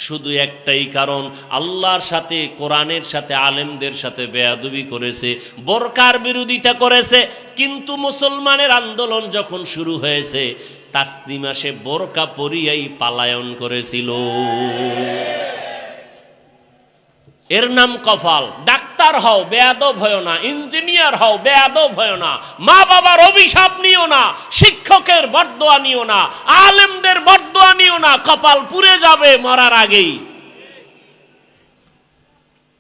Speaker 1: শুধু একটাই কারণ, আল্লাহর সাথে, কোরআনের সাথে, আলেমদের সাথে বেয়াদবি করেছে, বোরকার বিরোধিতা করেছে। কিন্তু মুসলমানের আন্দোলন যখন শুরু হয়েছে, তাসনিমা সে বোরকা পরিয়াই পালায়ন করেছিল। এর নাম কপাল। ডাক্তার হও, বেয়াদব হয় না। ইঞ্জিনিয়ার হও, বেয়াদব হয় না। মা বাবার অভিশাপ নিও না, শিক্ষকের বরদোয়া নিও না, আলেমদের বরদোয়া নিও না, কপাল পুড়ে যাবে মরার আগেই।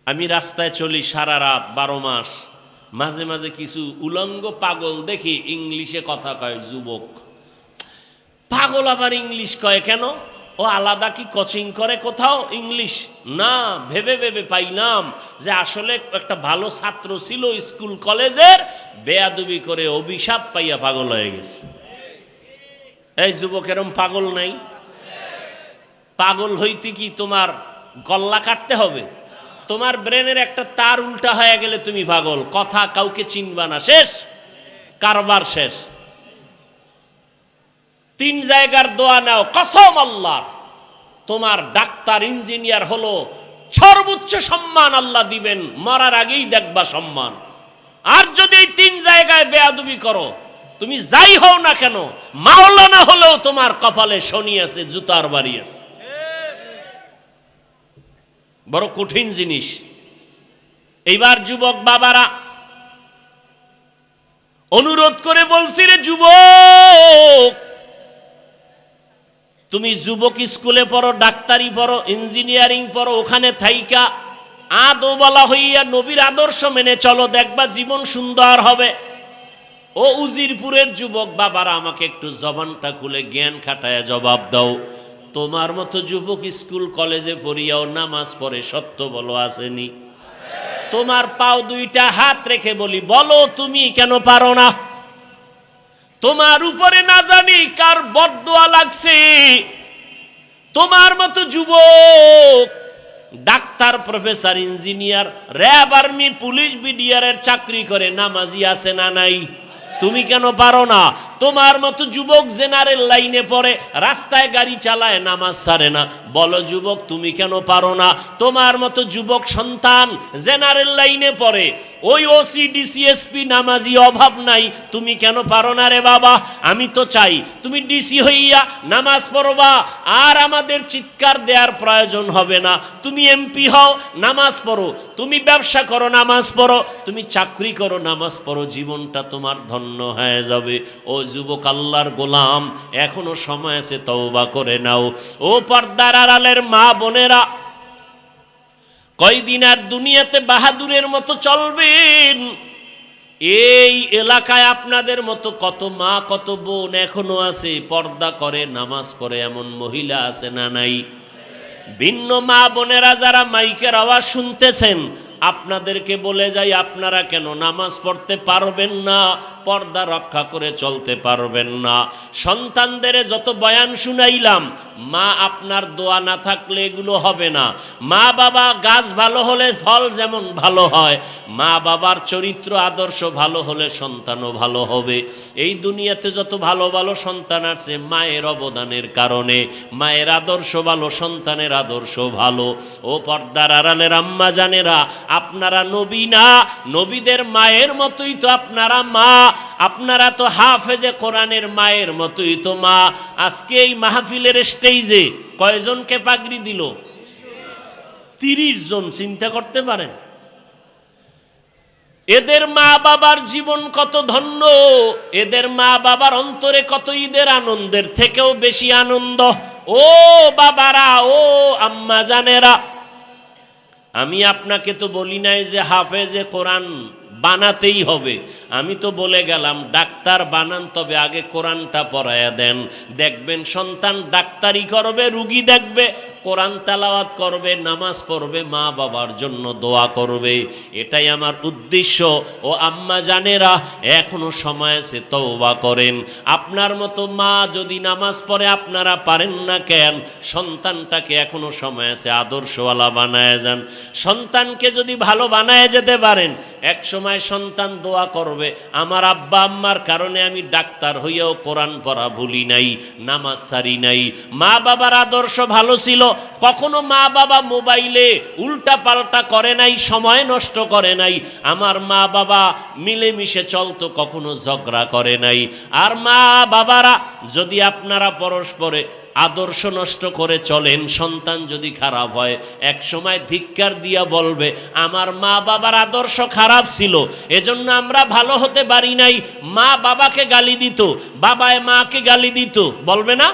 Speaker 1: আমি রাস্তায় চলি সারা রাত 12 মাস, মাঝে মাঝে কিছু উলঙ্গ পাগল দেখি ইংলিশে কথা কয়। যুবক পাগল আবার ইংলিশ কয় কেন? ও আলাদা কি কোচিং করে কোথাও ইংলিশ? না, ভেবে ভেবে পাইলাম যে আসলে একটা ভালো ছাত্র ছিল স্কুল কলেজের, বেয়াদবি করে অভিশাপ পাইয়া পাগল হয়ে গেছে। এই যুবক, এরম পাগল নাই? পাগল হইতে কি তোমার গল্লা কাটতে হবে? তোমার ব্রেনের একটা তার উল্টা হয়ে গেলে তুমি পাগল, কথা কাউকে চিনবা না, শেষ, কারবার শেষ। 3 জায়গার দোয়া নাও, কসম আল্লাহর, তোমার ডাক্তার ইঞ্জিনিয়ার হলো সর্বোচ্চ সম্মান আল্লাহ দিবেন, মরার আগেই দেখবা সম্মান। আর যদি এই 3 জায়গায় বেয়াদবি করো, তুমি যাই হও না কেন, মাওলানা হলেও তোমার কপালে শনি আছে, জুতার বাড়ি আছে। বড় কঠিন জিনিস। এইবার যুবক বাবারা, অনুরোধ করে বলছি, রে যুবক, তুমি যুবক স্কুলে পড়ো, ডাক্তারি পড়ো, ইঞ্জিনিয়ারিং পড়ো, ওখানে থাইকা আদওয়ালা হইয়া নবীর আদর্শ মেনে চলো, দেখবা জীবন সুন্দর হবে। ও উজিরপুরের যুবক বাবারা, আমাকে একটু জবানটা খুলে জ্ঞান খাটায় জবাব দাও। তোমার মতো যুবক স্কুল কলেজে পড়িয়াও নামাজ পড়ে, সত্য বলো আসেনি? তোমার পাও 2টা হাত রেখে বলি, বলো তুমি কেন পারো না? তোমার উপরে না জানি কার বরদোয়া লাগছে। তোমার মতো যুবক doctor, professor, engineer, RAB, army, police, বিডিআরের চাকরি করে, নামাজি আছে না নাই? তুমি কেন পারো না? তোমার মতো যুবক জেনারেল লাইনে পড়ে, রাস্তায় গাড়ি চালায়, নামাজ ছাড়ে না, বলো যুবক তুমি কেন পারো না? তোমার মতো যুবক সন্তান জেনারেল লাইনে পড়ে, ওই ওসি ডিসিএসপি নামাজি অভাব নাই, তুমি কেন পারো না রে বাবা? আমি তো চাই তুমি ডিসি হইয়া নামাজ পড়বা, আর আমাদের চিৎকার দেওয়ার প্রয়োজন হবে না। তুমি এমপি হও, নামাজ পড়ো, তুমি ব্যবসা করো, নামাজ পড়ো, তুমি চাকরি করো, নামাজ পড়ো, জীবনটা তোমার ধন্য হয়ে যাবে। ও যুবক, আল্লাহর গোলাম, এখনো সময় আছে, তওবা করে নাও। ও পর্দার আড়ালের মা বোনেরা, কয়দিন আর দুনিয়াতে বাহাদুরের মতো চলবেন? এই এলাকায় আপনাদের মতো কত মা, কত বোন এখনো আছে, পর্দা করে, নামাজ পড়ে, এমন মহিলা আছে না নাই? ভিন্ন মা বোনেরা যারা মাইকের আওয়াজ শুনতেছেন, আপনাদেরকে বলে যাই, আপনারা কেন নামাজ পড়তে পারবেন না, পর্দা রক্ষা করে চলতে পারবেন না? সন্তানদের যত বয়ান শুনাইলাম, মা আপনার দোয়া না থাকলে এগুলো হবে না। মা বাবা গাছ ভালো হলে ফল যেমন ভালো হয়, মা বাবার চরিত্র আদর্শ ভালো হলে সন্তানও ভালো হবে। এই দুনিয়াতে যত ভালো ভালো সন্তান আছে, মায়ের অবদানের কারণে। মায়ের আদর্শ ভালো, সন্তানের আদর্শ ভালো। ও পর্দার আড়ালের আম্মা জানেরা, আপনারা নবী না, নবীদের মায়ের মতোই তো আপনারা মা। আপনারা তো হাফেজে কোরআনের মায়ের মতোই তো মা। আজকে এই মাহফিলের স্টেজে কয়জনকে পাগড়ি দিল? 30 জন। চিন্তা করতে পারেন এদের মা বাবার জীবন কত ধন্য, এদের মা বাবার অন্তরে কত ঈদের আনন্দের থেকেও বেশি আনন্দ। ও বাবারা, ও আম্মা জানেরা, আমি আপনাকে তো বলি নাই যে হাফেজে কোরআন বানাতেই হবে। আমি তো বলে গেলাম ডাক্তার বানান, তবে আগে কোরআনটা পড়ায়া দেন। দেখবেন সন্তান ডাক্তারি করবে, রুগী দেখবে, কোরআন তেলাওয়াত করবে, নামাজ পড়বে, মা বাবার জন্য দোয়া করবে। এটাই আমার উদ্দেশ্য। ও আম্মা জানেরা, এখনো সময় আছে, তওবা করেন। আপনার মতো মা যদি নামাজ পড়ে আপনারা পারেন না কেন? সন্তানটাকে এখনো সময় আছে, আদর্শওয়ালা বানায় যান। সন্তানকে যদি ভালো বানায় যেতে পারেন, এক সময় সন্তান দোয়া করবে, আমার আব্বা আম্মার কারণে আমি ডাক্তার হইয়াও কোরআন পড়া ভুলি নাই, নামাজ সারি নাই। মা বাবার আদর্শ ভালো ছিল, কখনো মা বাবা মোবাইলে উল্টা পাল্টা করে নাই, সময় নষ্ট করে নাই। আমার মা বাবা মিলেমিশে চলতো, কখনো ঝগড়া করে নাই। আর মা বাবারা যদি আপনারা পরস্পরে আদর্শ নষ্ট করে চলেন, সন্তান যদি খারাপ হয়, এক সময় ধিক্কার দিয়া বলবে আমার মা বাবার আদর্শ খারাপ ছিল, এজন্য আমরা ভালো হতে পারি নাই। মা বাবাকে গালি দিত, বাবায় মাকে গালি দিত, বলবে না?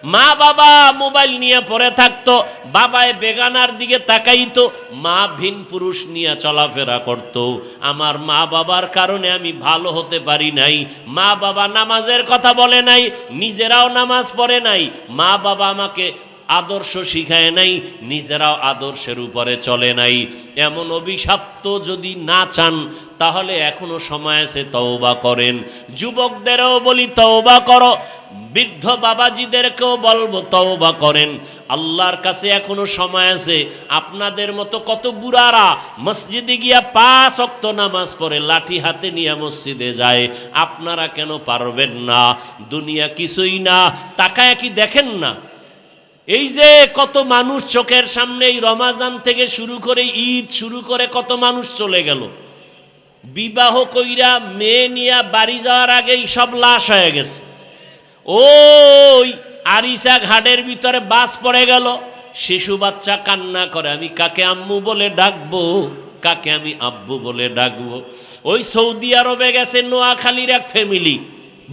Speaker 1: মা বাবা মোবাইল নিয়ে পড়ে থাকতো, বাবায় বেগানার দিকে তাকাইতো, মা ভিন পুরুষ নিয়ে চলাফেরা করত। আমার মা বাবার কারণে আমি ভালো হতে পারি নাই। মা বাবা নামাজের কথা বলে নাই, নিজেরাও নামাজ পড়ে নাই। মা বাবা আমাকে আদর্শ শিখায় নাই, নিজেরাও আদর্শের উপরে চলে নাই। এমন অভিশপ্ত যদি না চান, তাহলে এখনো সময় আছে, তওবা করেন। যুবকদেরও বলি তওবা করো, বৃদ্ধ বাবাজিদেরকেও বলবো তওবা করেন। আল্লাহর কাছে এখনো সময় আছে। আপনাদের মতো কত বুড়ারা মসজিদে গিয়া 5 ওয়াক্ত নামাজ পড়ে, লাঠি হাতে নিয়ে মসজিদে যায়, আপনারা কেন পারবেন না? দুনিয়া কিছুই না, তাকায় কি দেখেন না? এই যে কত মানুষ চোখের সামনে, এই রমাজান থেকে শুরু করে ঈদ শুরু করে কত মানুষ চলে গেল। বিবাহ কইরা মেয়ে নিয়ে বাড়ি যাওয়ার আগেই সব লাশ হয়ে গেছে। ওই আরিসা ঘাটের ভিতরে বাস পড়ে গেল, শিশু বাচ্চা কান্না করে, আমি কাকে আম্মু বলে ডাকবো, কাকে আমি আব্বু বলে ডাকবো। ওই সৌদি আরবে গেছে নোয়াখালীর এক ফ্যামিলি,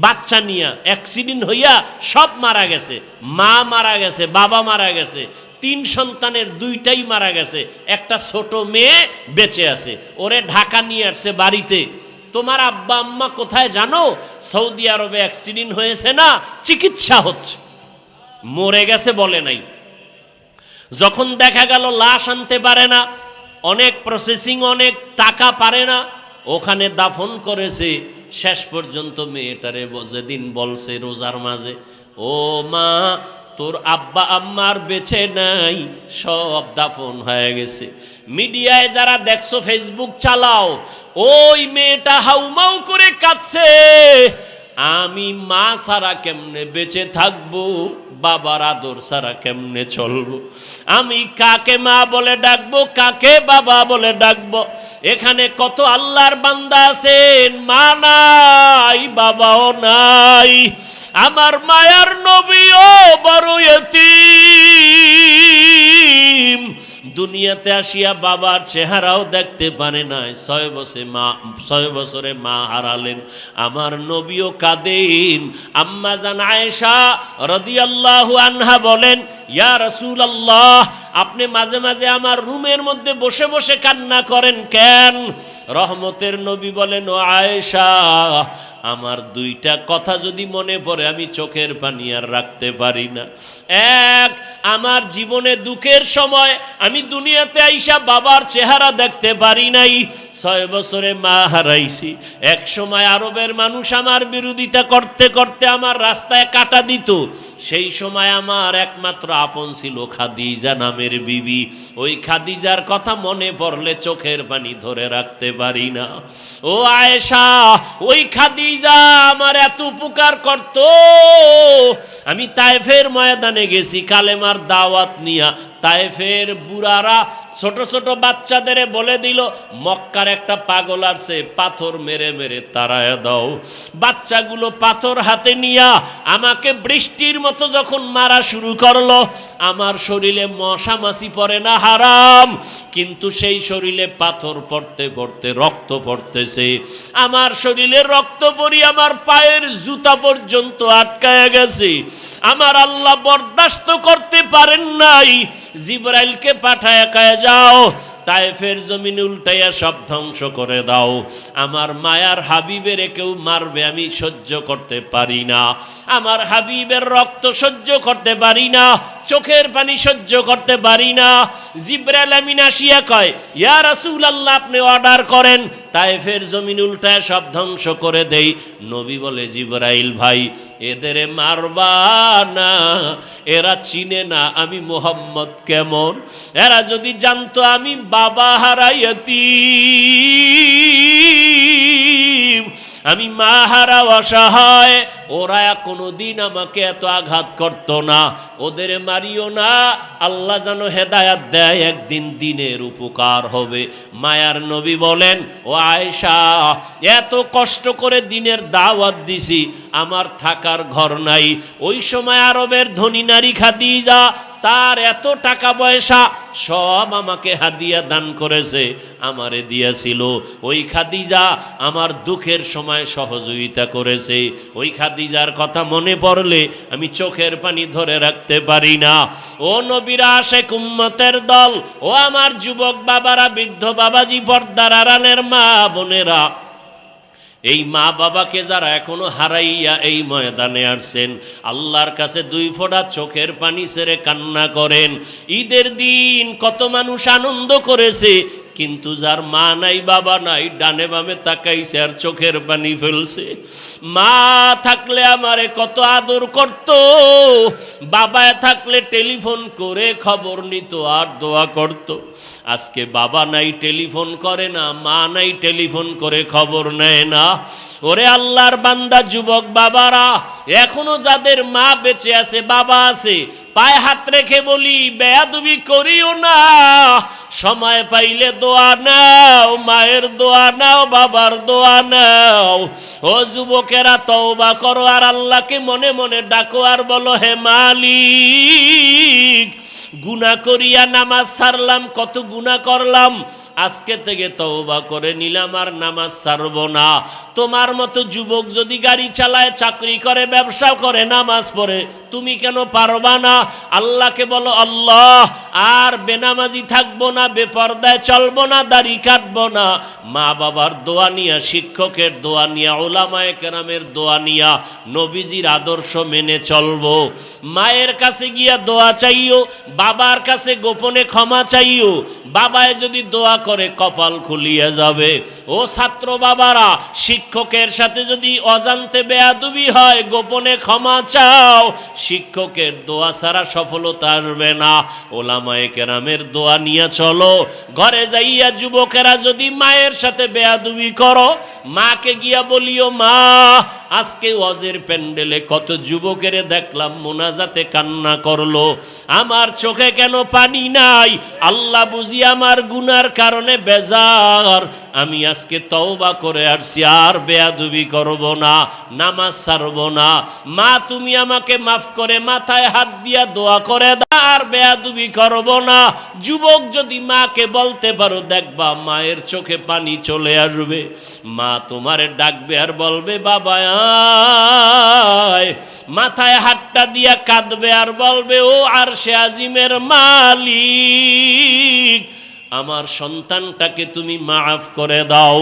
Speaker 1: বাচ্চা নিয়া অ্যাক্সিডেন্ট হইয়া সব মারা গেছে। মা মারা গেছে, বাবা মারা গেছে, 3 সন্তানের 2টাই মারা গেছে, একটা ছোট মেয়ে বেঁচে আছে। ওরে ঢাকা নিয়ে আসছে বাড়িতে। তোমার আব্বা আম্মা কোথায় জানো? সৌদি আরবে অ্যাক্সিডেন্ট হয়েছে না, চিকিৎসা হচ্ছে। মরে গেছে বলে নাই। যখন দেখা গেল লাশ আনতে পারে না, অনেক প্রসেসিং, অনেক টাকা পারে না, ওখানে দাফন করেছে। শেষ পর্যন্ত মেয়েটারে যেদিন বলছে রোজার মাঝে, ও মা তোর আব্বা আম্মার বেঁচে নাই, সব দাফন হয়ে গেছে। মিডিয়ায় যারা দেখছো, ফেসবুক চালাও, ওই মেয়েটা হাউমাউ করে কাঁদছে, আমি মা ছাড়া কেমনে বেঁচে থাকবো, বাবার আদর ছাড়া কেমনে চলবো, আমি কাকে মা বলে ডাকবো, কাকে বাবা বলে ডাকবো। এখানে কত আল্লাহর বান্দা আছেন, মা নাই, বাবাও নাই। আমার মায়ার নবীও বড় ইতিম, দুনিয়াতে আসিয়া বাবার চেহারাও দেখতে পারে নাই। 6 বছরে মা হারালেন। আমার নবীও কাঁদেন। আম্মা জান আয়েশা রাদিয়াল্লাহু আনহা বলেন, ইয়া রাসূলুল্লাহ, আপনি মাঝে মাঝে আমার রুমের মধ্যে বসে বসে কান্না করেন কেন? রহমতের নবী বলেন, ও আয়েশা, আমার 2টা কথা যদি মনে পড়ে আমি চোখের পানি আর রাখতে পারি না। এক, আমার জীবনে দুঃখের সময় আমি দুনিয়াতে আইসা বাবার চেহারা দেখতে পারি নাই। 6 বছরে মা হারাইছি। এক সময় আরবের মানুষ আমার বিরোধিতা করতে করতে আমার রাস্তায় কাটা দিত। সেই সময় আমার একমাত্র আপন ছিল খাদিজা নামের বিবি। ওই খাদিজার কথা মনে পড়লে চোখের পানি ধরে রাখতে পারি না। ও আয়েশা, ওই খাদিজা আমার এত উপকার করত। আমি তায়েফের ময়দানে গেছি কালেমার দাওয়াত নিয়া। তায়েফের বুড়ারা ছোট ছোট বাচ্চাদের বলে দিল, মক্কার একটা পাগল আসছে, পাথর মেরে মেরে তাড়ায় দাও। বাচ্চাগুলো পাথর হাতে নিয়া আমাকে বৃষ্টির মতো যখন মারা শুরু করলো, আমার শরীরে মশা মাছি পড়ে না, হারাম, কিন্তু সেই শরীরে পাথর পড়তে পড়তে রক্ত পড়তেছে। আমার শরীরে রক্ত পড়ি আমার পায়ের জুতা পর্যন্ত আটকায় গেছে। আমার আল্লাহ বরদাস্ত করতে পারেন নাই, জিবরাইলকে পাঠায় কয়ে যাও তায়েফের জমিন উল্টাইয়া সব ধ্বংস করে দাও, আমার মায়ার হাবিবের কেউ মারবে আমি সহ্য করতে পারি না, আমার হাবিবের রক্ত সহ্য করতে পারি না, চোখের পানি সহ্য করতে পারি না। জিবরাইল আমিন আসিয়া কয়, ইয়া রাসূলুল্লাহ আপনি অর্ডার করেন তায়েফের জমিন উল্টায় সব ধ্বংস করে দেই। নবী বলে, জিবরাইল ভাই এদের মারবা না, এরা চিনে না আমি মুহাম্মদ কেমন, এরা যদি জানতো আমি বাবা হারাইয়াতি, আমি মা হারা অসহায়, ওরা কোনোদিন আমাকে এত আঘাত করতো না, ওদের মারিও না, আল্লাহ যেন হেদায়াত দেয়, একদিন দিনের উপকার হবে। মায়ার নবী বলেন, ও আয়েশা এত কষ্ট করে দিনের দাওয়াত দিছি, আমার থাকার ঘর নাই। ওই সময় আরবের ধনী নারী খাদিজা, তার এত টাকা পয়সা সব আমাকে হাদিয়া দান করেছে, আমারে দিয়েছিল। ওই খাদিজা আমার দুঃখের সময় সহযোগিতা করেছে। ওই খাদিজার কথা মনে পড়লে আমি চোখের পানি ধরে রাখতে পারি না। ও নবীর আশিক উম্মতের দল, ও আমার যুবক বাবারা, বৃদ্ধ বাবাজি, পর্দার আড়ালের মা বোনেরা, এই মা বাবাকে যারা এখনো হারাইয়া এই ময়দানে আসছেন, আল্লাহর কাছে দুই ফোঁটা চোখের পানি ছেড়ে কান্না করেন। ঈদের দিন কত মানুষ আনন্দ করেছে, কিন্তু যার মা নাই বাবা নাই, ডানে বামে তাকাইছে আর চোখের পানি ফেলছে। মা থাকলে আমারে কত আদর করত, বাবা থাকলে টেলিফোন করে খবর নিত আর দোয়া করত। আজকে বাবা নাই টেলিফোন করে না, মা নাই টেলিফোন করে খবর নেয় না। ওরে আল্লাহর বান্দা যুবক বাবারা, এখনো যাদের মা বেঁচে আছে, বাবা আছে, পায়ে হাত রেখে বলি বেয়াদবি করিও না। সময় পাইলে দোয়া নাও, মায়ের দোয়া নাও, বাবার দোয়া নাও। ও যুবকেরা তওবা করো আর আল্লাহকে মনে মনে ডাকো আর বলো, হে মালিক গুনাহ করিয়া নামাজ ছাড়লাম, কত গুনাহ করলাম, আজকে থেকে তওবা করে নিলাম আর নামাজ ছাড়ব না। তোমার মতো যুবক যদি গাড়ি চালায়, চাকরি করে, ব্যবসা করে, নামাজ পড়ে, তুমি কেন পারবা না? আল্লাহকে বলো, আল্লাহ আর বেনামাজি থাকবো না, বেপরদায় চলবো না, দাড়ি কাটবো না। মা বাবার দোয়া নিয়া, শিক্ষকের দোয়া নিয়া, উলামায়ে কেরামের দোয়া নিয়া নবীজির আদর্শ মেনে চলবো। মায়ের কাছে গিয়া দোয়া চাইও, বাবার কাছে গোপনে ক্ষমা চাইও। বাবায় যদি দোয়া করে কপাল খুলিয়ে যাবে। ও ছাত্র বাবারা, শিক্ষকের সাথে যদি অজান্তে বেয়াদবি হয়, গোপনে ক্ষমা চাও। শিক্ষকের দোয়া ছাড়া সফলতা আসবে না। ওলামায়ে কেরামের দোয়া নিয়ে চলো। ঘরে যাইয়া যুবকেরা যদি মায়ের সাথে বেয়াদবি করো, মাকে গিয়া বলিও, মা আজকে ওয়াজের প্যান্ডেলে কত যুবকের দেখলাম মোনাজাতে কান্না করলো, আমার চোখে কেন পানি নাই? আল্লাহ বুঝি আমার গুনার কারণে বেজার, আমি আজকে তওবা করে আসছি, আর বেয়াদবি করব না, নামাজ ছাড়ব না। মা তুমি আমাকে মাফ করে মাথায় হাত দিয়া দোয়া করে দাও, আর বেয়াদবি করব না। যুবক যদি মাকে বলতে পারো, দেখবা মায়ের চোখে পানি চলে আসবে। মা তোমারে ডাকবে আর বলবে, বাবা আয়। মাথায় হাতটা দিয়া কাঁদবে আর বলবে, ও আরশে আজিমের মালিক, আমার সন্তানটাকে তুমি মাফ করে দাও,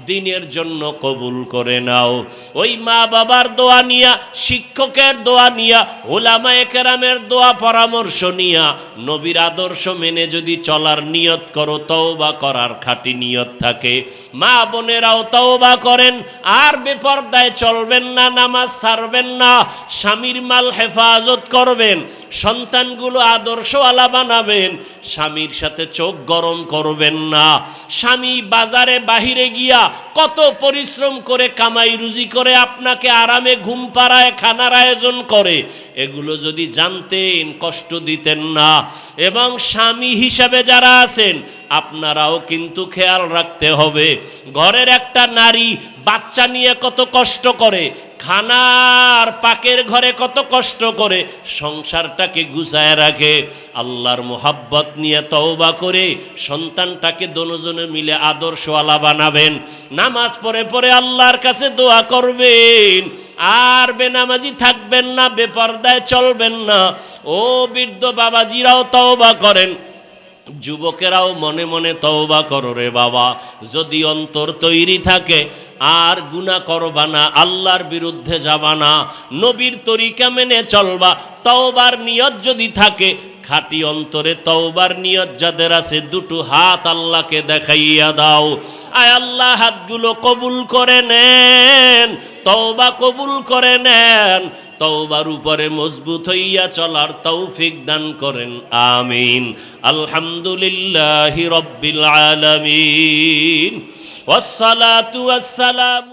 Speaker 1: দিনের জন্য কবুল করে নাও। ওই মা বাবার দোয়া নিয়া, শিক্ষকের দোয়া নিয়া, উলামায়ে কেরামের দোয়া পরামর্শ নিয়া, নবীর আদর্শ মেনে যদি চলার নিয়ত করো, তওবা করার খাঁটি নিয়ত থাকে, মা বোনেরাও তওবা করেন, আর বেপরদায় চলবেন না, নামাজ ছাড়বেন না, স্বামীর মাল হেফাজত করবেন, সন্তানগুলো আদর্শওয়ালা বানাবেন, স্বামীর সাথে চোখ গরম করবেন না। স্বামী বাজারে বাহিরে গিয়া কত পরিশ্রম করে কামাই রুজি করে আপনাকে আরামে ঘুম পাড়ায়, খানার আয়োজন করে, এগুলো যদি জানতেন কষ্ট দিতেন না। এবং স্বামী হিসাবে যারা আছেন, আপনারাও কিন্তু খেয়াল রাখতে হবে, ঘরের একটা নারী বাচ্চা নিয়ে কত কষ্ট করে, খানার পাকের ঘরে কত কষ্ট করে সংসারটাকে গুছায় রাখে। আল্লাহর মোহাব্বত নিয়ে তওবা করে সন্তানটাকে দুজনে মিলে আদর্শওয়ালা বানাবেন, নামাজ পড়ে পড়ে আল্লাহর কাছে দোয়া করবেন, আর বেনামাজি থাকবেন না, বেপরদায় চলবেন না। ও বৃদ্ধ বাবাজিরাও তওবা করেন, যুবকেরাও মনে মনে তওবা করো রে বাবা। যদি অন্তর তৈরি থাকে আর গুনাহ করবা না, আল্লাহর বিরুদ্ধে যাবা না, নবীর তরিকা মেনে চলবা, তওবার নিয়ত যদি থাকে, খাঁটি অন্তরে তওবার নিয়ত যাদের আছে, দুটো হাত আল্লাহকে দেখাইয়া দাও। আয় আল্লাহ, হাতগুলো কবুল করে নেন, তওবা কবুল করে নেন, তওবার উপরে মজবুত হইয়া চলার তৌফিক দান করেন, আমিন। আলহামদুলিল্লাহি রাব্বিল আলামিন, ওয়াসসালাতু ওয়াসসালামু